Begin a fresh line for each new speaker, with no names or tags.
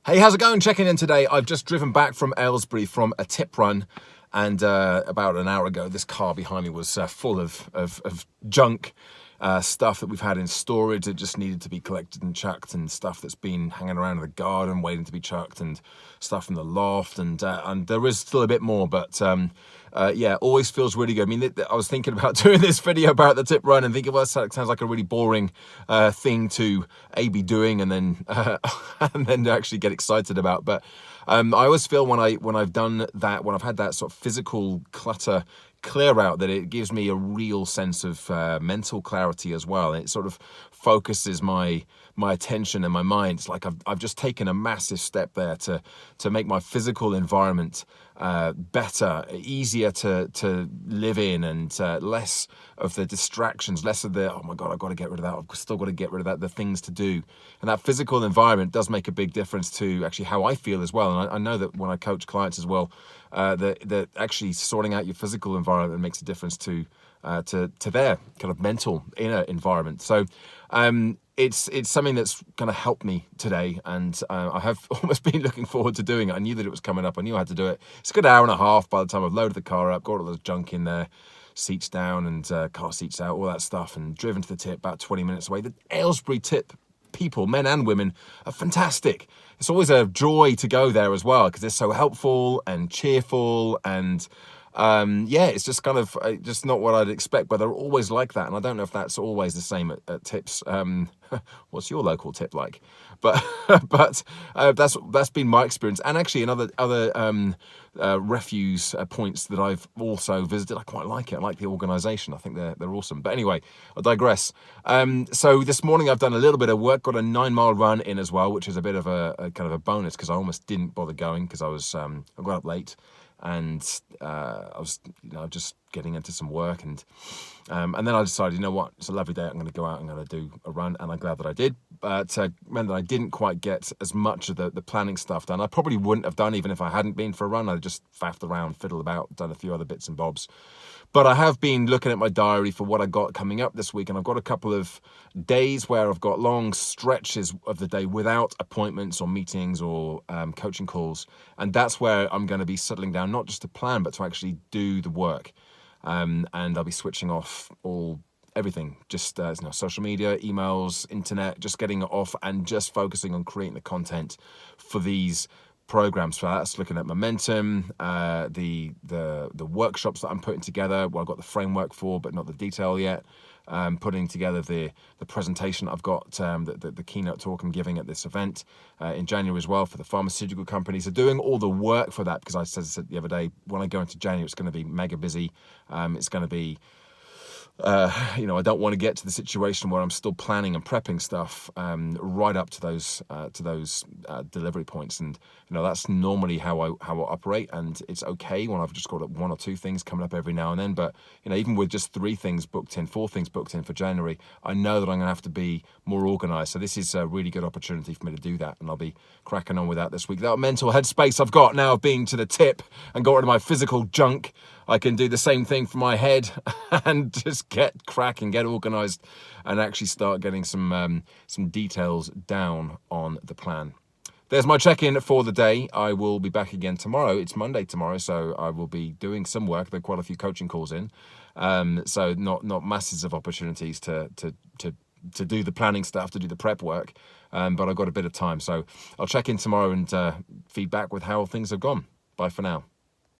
Hey, how's it going? Checking in today. I've just driven back from Aylesbury from a tip run, and about an hour ago, this car behind me was full of junk, stuff that we've had in storage that just needed to be collected and chucked, and stuff that's been hanging around in the garden waiting to be chucked, and stuff in the loft, and there is still a bit more, but yeah, always feels really good. I mean, I was thinking about doing this video about the tip run and thinking, well, that sounds like a really boring thing to be doing, and then and then to actually get excited about. But I always feel when I've done that, when I've had that sort of physical clutter clear out, that it gives me a real sense of mental clarity as well. It sort of focuses my attention and my mind. It's like I've just taken a massive step there to make my physical environment better, easier to live in, and less of the distractions, less of the, oh my God, I've got to get rid of that, I've still got to get rid of that, the things to do. And that physical environment does make a big difference to actually how I feel as well. And I know that when I coach clients as well, that actually sorting out your physical environment makes a difference to their kind of mental inner environment. So it's something that's going to help me today, and I have almost been looking forward to doing it. I knew that it was coming up. I knew I had to do it. It's a good hour and a half by the time I've loaded the car up, got all the junk in there, seats down and car seats out, all that stuff, and driven to the tip about 20 minutes away. The Aylesbury tip people, men and women, are fantastic. It's always a joy to go there as well, because they're so helpful and cheerful, and yeah, it's just kind of just not what I'd expect, but they're always like that. And I don't know if that's always the same at tips. What's your local tip like? But that's been my experience. And actually, in other refuse points that I've also visited, I quite like it. I like the organisation. I think they're awesome. But anyway, I digress. So this morning I've done a little bit of work, got a 9-mile run in as well, which is a bit of a kind of a bonus, because I almost didn't bother going because I got up late. And I was, just getting into some work, and then I decided, you know what, it's a lovely day, I'm going to go out, I'm going to do a run, and I'm glad that I did. But meant that I didn't quite get as much of the planning stuff done. I probably wouldn't have done even if I hadn't been for a run. I'd just faffed around, fiddled about, done a few other bits and bobs. But I have been looking at my diary for what I got coming up this week, and I've got a couple of days where I've got long stretches of the day without appointments or meetings or coaching calls, and that's where I'm going to be settling down, not just to plan, but to actually do the work. And I'll be switching off everything, just social media, emails, internet, just getting it off and just focusing on creating the content for these programs. So that's looking at momentum, the workshops that I'm putting together, what I've got the framework for, but not the detail yet. Putting together the presentation I've got, the keynote talk I'm giving at this event in January as well for the pharmaceutical companies. So doing all the work for that, because I said the other day, when I go into January, it's going to be mega busy. It's going to be I don't want to get to the situation where I'm still planning and prepping stuff right up to those delivery points, and that's normally how I operate, and it's okay when I've just got 1 or 2 things coming up every now and then. But even with just 3 things booked in, 4 things booked in for January, I know that I'm going to have to be more organised. So this is a really good opportunity for me to do that, and I'll be cracking on with that this week. That mental headspace I've got now of being to the tip and got rid of my physical junk, I can do the same thing for my head and just get cracking, get organised, and actually start getting some details down on the plan. There's my check-in for the day. I will be back again tomorrow. It's Monday tomorrow, so I will be doing some work. There are quite a few coaching calls in, so not masses of opportunities to do the planning stuff, to do the prep work, but I've got a bit of time. So I'll check in tomorrow and feedback with how things have gone. Bye for now.